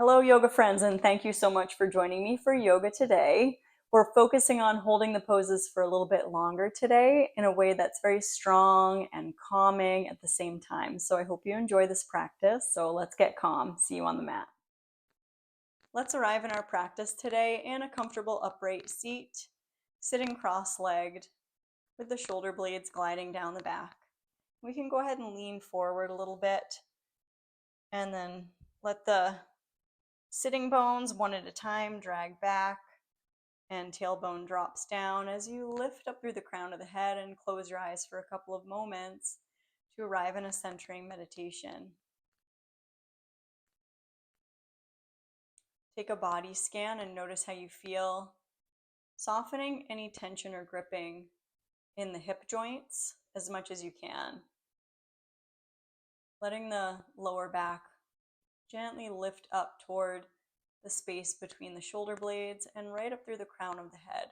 Hello, yoga friends, and thank you so much for joining me for yoga today. We're focusing on holding the poses for a little bit longer today in a way that's very strong and calming at the same time. So I hope you enjoy this practice. So let's get calm. See you on the mat. Let's arrive in our practice today in a comfortable upright seat, sitting cross-legged with the shoulder blades gliding down the back. We can go ahead and lean forward a little bit and then let the sitting bones one at a time drag back and tailbone drops down as you lift up through the crown of the head and close your eyes for a couple of moments to arrive in a centering meditation. Take a body scan and notice how you feel, softening any tension or gripping in the hip joints as much as you can. Letting the lower back gently lift up toward the space between the shoulder blades and right up through the crown of the head.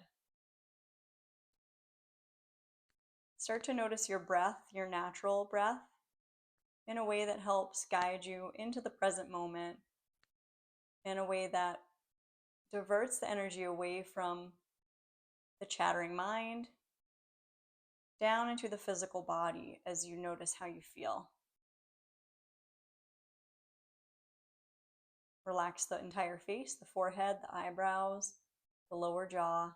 Start to notice your breath, your natural breath, in a way that helps guide you into the present moment, in a way that diverts the energy away from the chattering mind, down into the physical body as you notice how you feel. Relax the entire face, the forehead, the eyebrows, the lower jaw,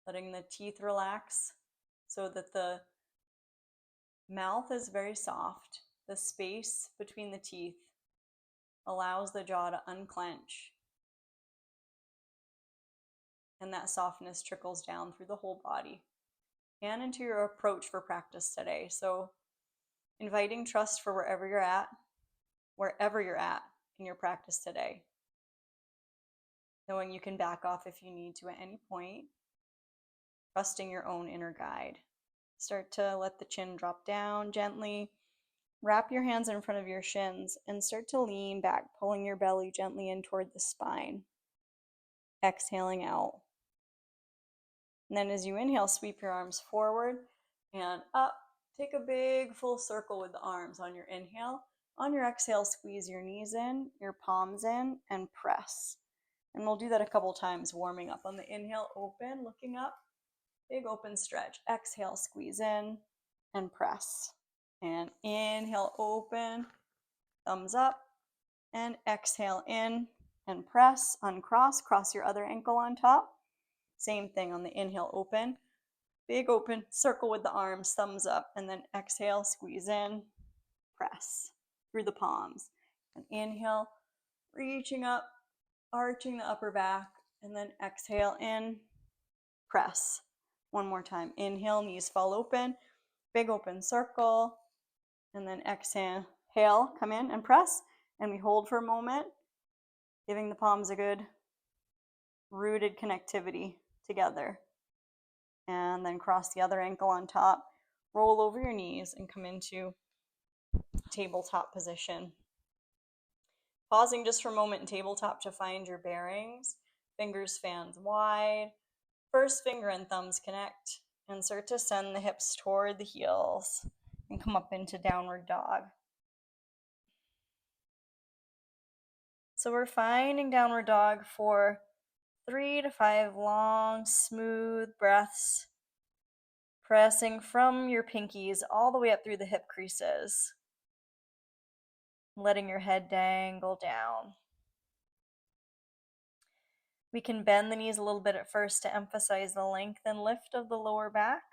letting the teeth relax so that the mouth is very soft. The space between the teeth allows the jaw to unclench, and that softness trickles down through the whole body and into your approach for practice today. So inviting trust for wherever you're at in your practice today. Knowing you can back off if you need to at any point, trusting your own inner guide. Start to let the chin drop down gently. Wrap your hands in front of your shins and start to lean back, pulling your belly gently in toward the spine. Exhaling out. And then as you inhale, sweep your arms forward and up. Take a big full circle with the arms on your inhale. On your exhale, squeeze your knees in, your palms in, and press. And we'll do that a couple times, warming up. On the inhale, open, looking up, big open stretch. Exhale, squeeze in, and press. And inhale, open, thumbs up, and exhale in, and press, uncross, cross your other ankle on top. Same thing on the inhale, open, big open, circle with the arms, thumbs up, and then exhale, squeeze in, press through the palms. And inhale, reaching up, arching the upper back, and then exhale in, press. One more time. Inhale, knees fall open, big open circle, and then exhale, come in and press, and we hold for a moment, giving the palms a good rooted connectivity together. And then cross the other ankle on top, roll over your knees, and come into tabletop position. Pausing just for a moment in tabletop to find your bearings. Fingers fans wide. First finger and thumbs connect, and start to send the hips toward the heels and come up into downward dog. So we're finding downward dog for 3 to 5 long, smooth breaths, pressing from your pinkies all the way up through the hip creases, letting your head dangle down. We can bend the knees a little bit at first to emphasize the length and lift of the lower back,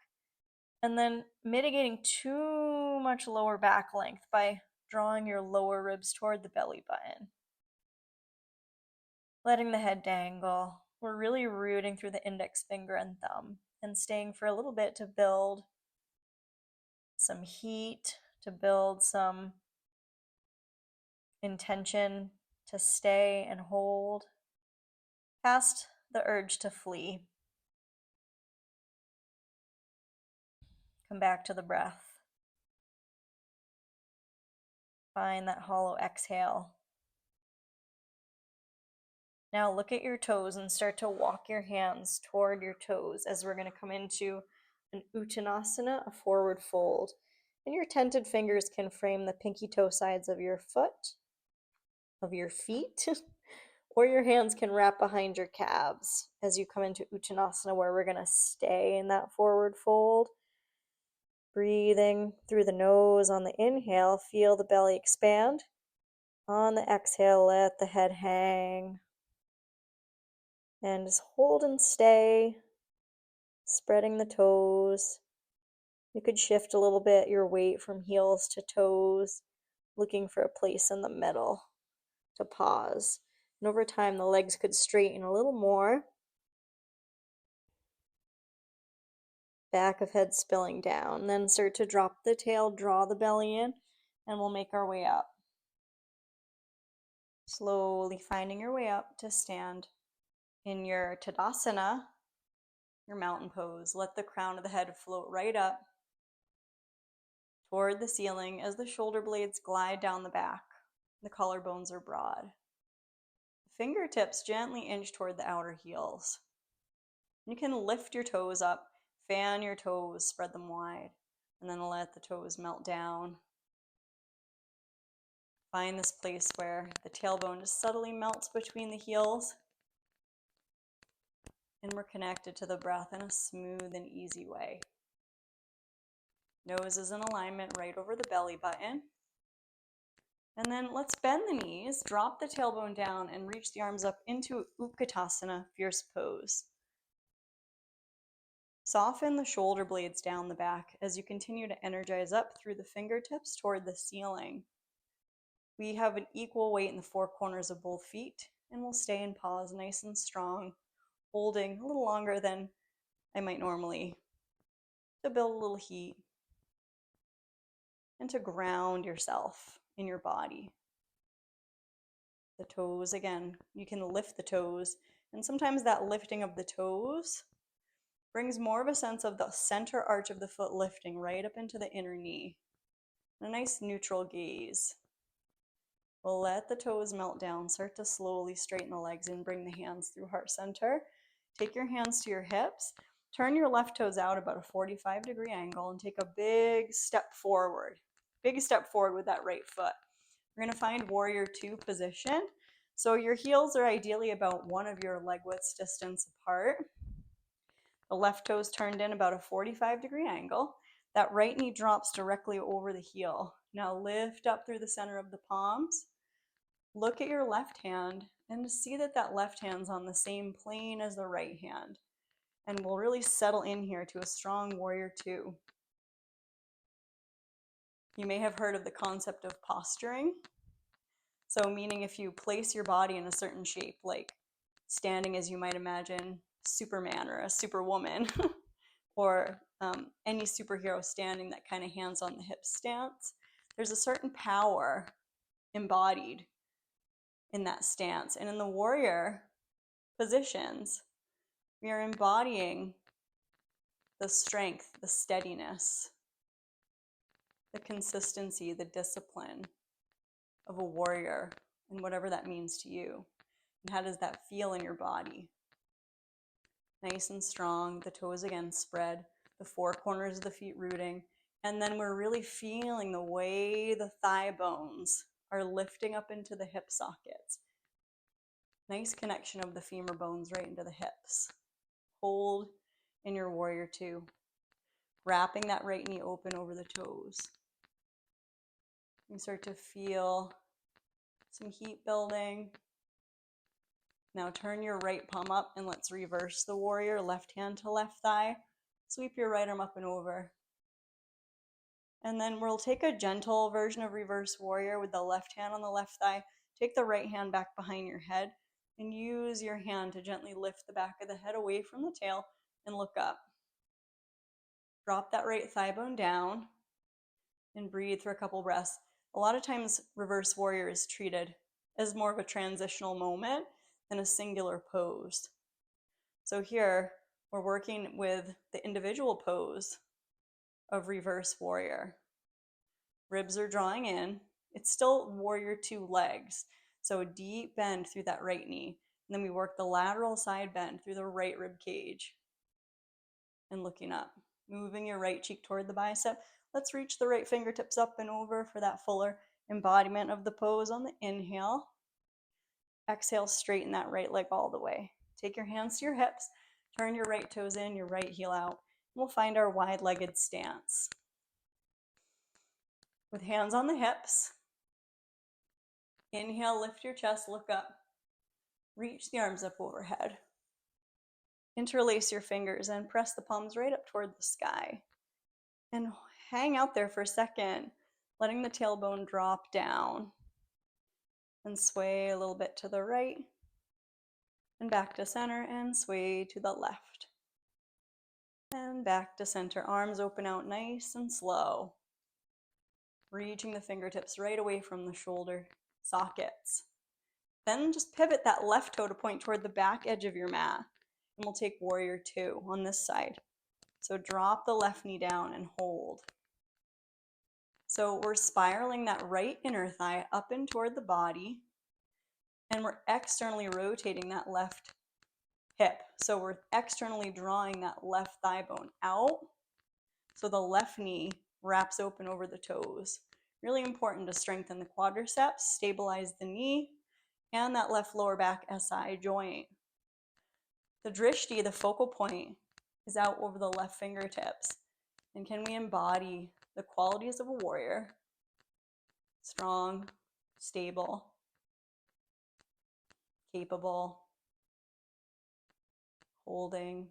and then mitigating too much lower back length by drawing your lower ribs toward the belly button. Letting the head dangle. We're really rooting through the index finger and thumb and staying for a little bit to build some heat, to build some intention to stay and hold past the urge to flee. Come back to the breath. Find that hollow exhale. Now look at your toes and start to walk your hands toward your toes as we're going to come into an Uttanasana, a forward fold. And your tented fingers can frame the pinky toe sides of your foot. of your feet, or your hands can wrap behind your calves as you come into Uttanasana, where we're going to stay in that forward fold. Breathing through the nose on the inhale, feel the belly expand. On the exhale, let the head hang. And just hold and stay, spreading the toes. You could shift a little bit your weight from heels to toes, looking for a place in the middle to pause. And over time, the legs could straighten a little more. Back of head spilling down. Then start to drop the tail, draw the belly in, and we'll make our way up. Slowly finding your way up to stand in your Tadasana, your mountain pose. Let the crown of the head float right up toward the ceiling as the shoulder blades glide down the back. The collarbones are broad. The fingertips gently inch toward the outer heels. You can lift your toes up, fan your toes, spread them wide, and then let the toes melt down. Find this place where the tailbone just subtly melts between the heels, and we're connected to the breath in a smooth and easy way. Nose is in alignment right over the belly button. And then let's bend the knees, drop the tailbone down, and reach the arms up into Utkatasana, fierce pose. Soften the shoulder blades down the back as you continue to energize up through the fingertips toward the ceiling. We have an equal weight in the four corners of both feet, and we'll stay in pause nice and strong, holding a little longer than I might normally, to build a little heat and to ground yourself in your body. The toes, again, you can lift the toes, and sometimes that lifting of the toes brings more of a sense of the center arch of the foot lifting right up into the inner knee. A nice neutral gaze. We'll let the toes melt down, start to slowly straighten the legs and bring the hands through heart center. Take your hands to your hips, turn your left toes out about a 45-degree angle, and take a big step forward. Big step forward with that right foot. We're going to find warrior two position. So your heels are ideally about one of your leg widths distance apart. The left toes turned in about a 45-degree angle. That right knee drops directly over the heel. Now lift up through the center of the palms. Look at your left hand and see that that left hand's on the same plane as the right hand. And we'll really settle in here to a strong warrior two. You may have heard of the concept of posturing. So meaning if you place your body in a certain shape, like standing as you might imagine Superman or a Superwoman, or any superhero standing, that kind of hands on the hips stance, there's a certain power embodied in that stance. And in the warrior positions, we are embodying the strength, the steadiness, the consistency, the discipline of a warrior, and whatever that means to you. And how does that feel in your body? Nice and strong, the toes again spread, the four corners of the feet rooting, and then we're really feeling the way the thigh bones are lifting up into the hip sockets. Nice connection of the femur bones right into the hips. Hold in your warrior two, wrapping that right knee open over the toes. You start to feel some heat building. Now turn your right palm up and let's reverse the warrior, left hand to left thigh. Sweep your right arm up and over. And then we'll take a gentle version of reverse warrior with the left hand on the left thigh. Take the right hand back behind your head and use your hand to gently lift the back of the head away from the tail and look up. Drop that right thigh bone down and breathe for a couple breaths. A lot of times reverse warrior is treated as more of a transitional moment than a singular pose. So here we're working with the individual pose of reverse warrior. Ribs are drawing in. It's still warrior two legs. So a deep bend through that right knee. And then we work the lateral side bend through the right rib cage. And looking up, moving your right cheek toward the bicep. Let's reach the right fingertips up and over for that fuller embodiment of the pose on the inhale. Exhale, straighten that right leg all the way. Take your hands to your hips, turn your right toes in, your right heel out. We'll find our wide-legged stance. With hands on the hips, inhale, lift your chest, look up. Reach the arms up overhead. Interlace your fingers and press the palms right up toward the sky. And hang out there for a second, letting the tailbone drop down. And sway a little bit to the right. And back to center and sway to the left. And back to center. Arms open out nice and slow. Reaching the fingertips right away from the shoulder sockets. Then just pivot that left toe to point toward the back edge of your mat. And we'll take warrior 2 on this side. So drop the left knee down and hold. So we're spiraling that right inner thigh up and toward the body. And we're externally rotating that left hip. So we're externally drawing that left thigh bone out. So the left knee wraps open over the toes. Really important to strengthen the quadriceps, stabilize the knee, and that left lower back SI joint. The drishti, the focal point, is out over the left fingertips. And can we embody the qualities of a warrior? Strong, stable, capable, holding.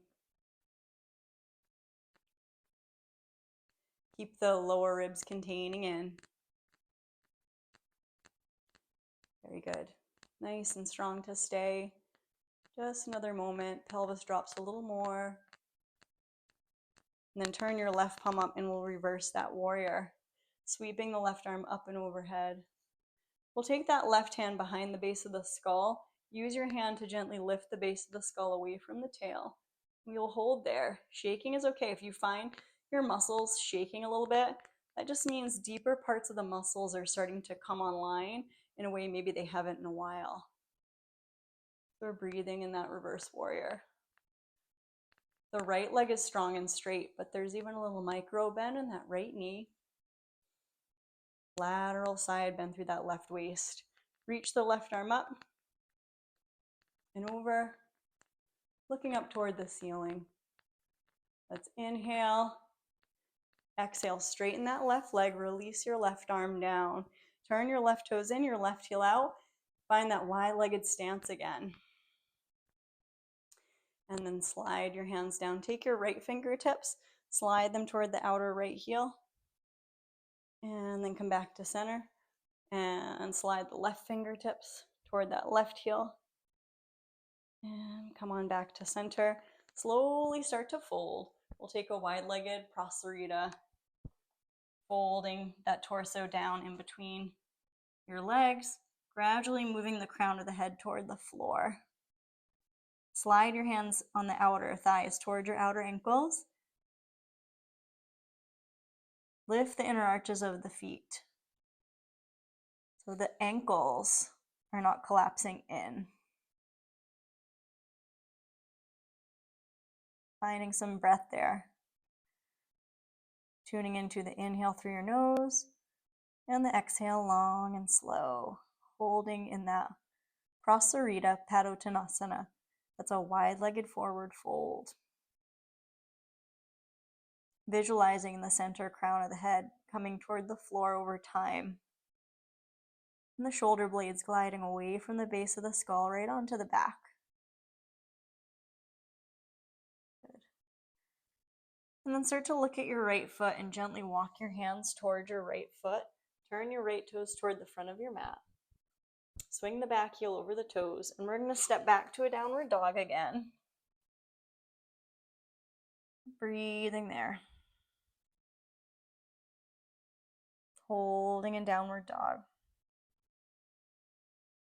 Keep the lower ribs containing in. Very good. Nice and strong to stay. Just another moment. Pelvis drops a little more. And then turn your left palm up and we'll reverse that warrior. Sweeping the left arm up and overhead. We'll take that left hand behind the base of the skull. Use your hand to gently lift the base of the skull away from the tail. We'll hold there. Shaking is okay. If you find your muscles shaking a little bit, that just means deeper parts of the muscles are starting to come online in a way maybe they haven't in a while. So we're breathing in that reverse warrior. The right leg is strong and straight, but there's even a little micro bend in that right knee. Lateral side bend through that left waist. Reach the left arm up and over, looking up toward the ceiling. Let's inhale. Exhale, straighten that left leg, release your left arm down. Turn your left toes in, your left heel out. Find that wide-legged stance again. And then slide your hands down. Take your right fingertips, slide them toward the outer right heel. And then come back to center. And slide the left fingertips toward that left heel. And come on back to center. Slowly start to fold. We'll take a wide-legged prasarita, folding that torso down in between your legs, gradually moving the crown of the head toward the floor. Slide your hands on the outer thighs toward your outer ankles. Lift the inner arches of the feet so the ankles are not collapsing in. Finding some breath there. Tuning into the inhale through your nose and the exhale long and slow. Holding in that prasarita padottanasana. That's a wide-legged forward fold. Visualizing the center crown of the head coming toward the floor over time. And the shoulder blades gliding away from the base of the skull right onto the back. Good. And then start to look at your right foot and gently walk your hands toward your right foot. Turn your right toes toward the front of your mat. Swing the back heel over the toes, and we're going to step back to a downward dog again. Breathing there. Holding in downward dog.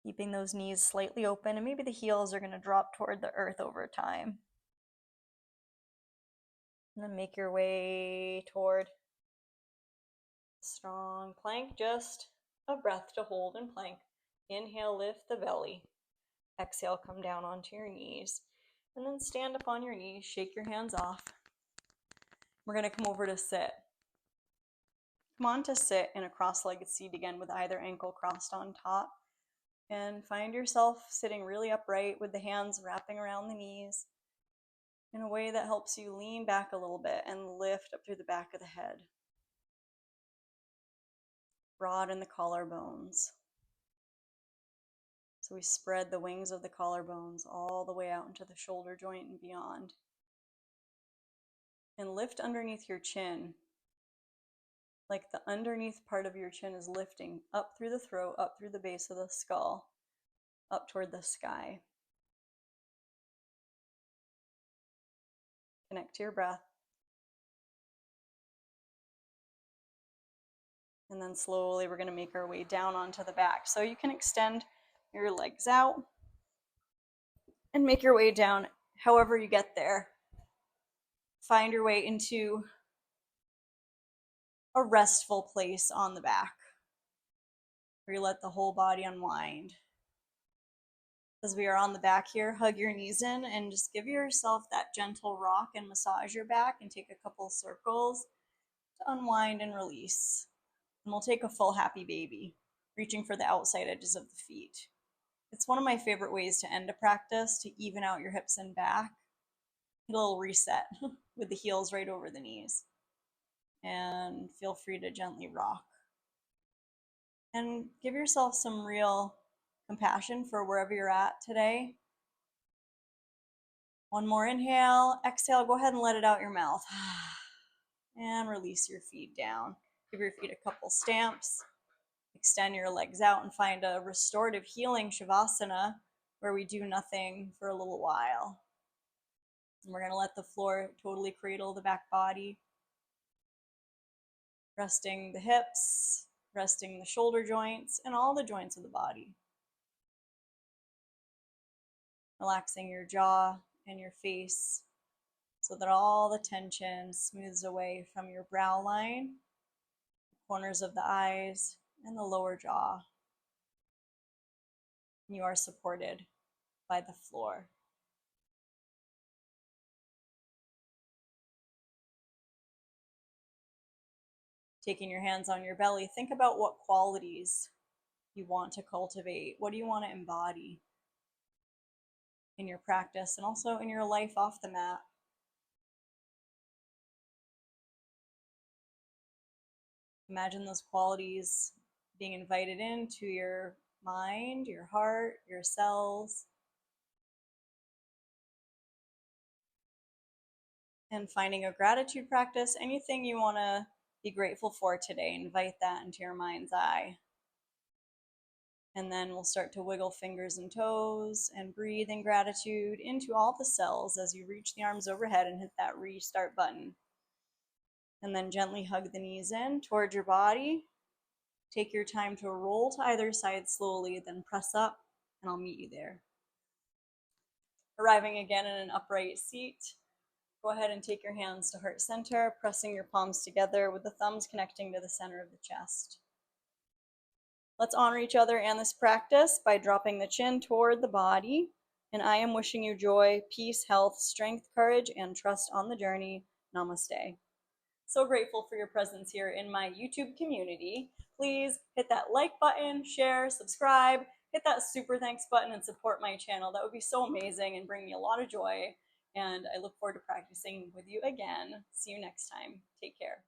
Keeping those knees slightly open, and maybe the heels are going to drop toward the earth over time. And then make your way toward strong plank, just a breath to hold in plank. Inhale, lift the belly. Exhale, come down onto your knees. And then stand up on your knees, shake your hands off. We're going to come over to sit. Come on to sit in a cross-legged seat again with either ankle crossed on top. And find yourself sitting really upright with the hands wrapping around the knees in a way that helps you lean back a little bit and lift up through the back of the head. Broaden the collarbones. So we spread the wings of the collarbones all the way out into the shoulder joint and beyond. And lift underneath your chin, like the underneath part of your chin is lifting up through the throat, up through the base of the skull, up toward the sky. Connect to your breath. And then slowly we're going to make our way down onto the back. So you can extend your legs out and make your way down however you get there. Find your way into a restful place on the back where you let the whole body unwind. As we are on the back here, hug your knees in and just give yourself that gentle rock and massage your back and take a couple circles to unwind and release. And we'll take a full happy baby, reaching for the outside edges of the feet. It's one of my favorite ways to end a practice, to even out your hips and back. Hit a little reset with the heels right over the knees. And feel free to gently rock. And give yourself some real compassion for wherever you're at today. One more inhale, exhale, go ahead and let it out your mouth. And release your feet down. Give your feet a couple stamps. Extend your legs out and find a restorative healing shavasana where we do nothing for a little while. And we're going to let the floor totally cradle the back body. Resting the hips, resting the shoulder joints, and all the joints of the body. Relaxing your jaw and your face so that all the tension smooths away from your brow line, the corners of the eyes, and the lower jaw. You are supported by the floor. Taking your hands on your belly, think about what qualities you want to cultivate. What do you want to embody in your practice and also in your life off the mat? Imagine those qualities being invited into your mind, your heart, your cells. And finding a gratitude practice, anything you want to be grateful for today, invite that into your mind's eye. And then we'll start to wiggle fingers and toes and breathe in gratitude into all the cells as you reach the arms overhead and hit that restart button. And then gently hug the knees in toward your body. Take your time to roll to either side slowly, then press up, and I'll meet you there. Arriving again in an upright seat, go ahead and take your hands to heart center, pressing your palms together with the thumbs connecting to the center of the chest. Let's honor each other and this practice by dropping the chin toward the body. And I am wishing you joy, peace, health, strength, courage, and trust on the journey. Namaste. So grateful for your presence here in my YouTube community. Please hit that like button, share, subscribe, hit that super thanks button and support my channel. That would be so amazing and bring me a lot of joy. And I look forward to practicing with you again. See you next time. Take care.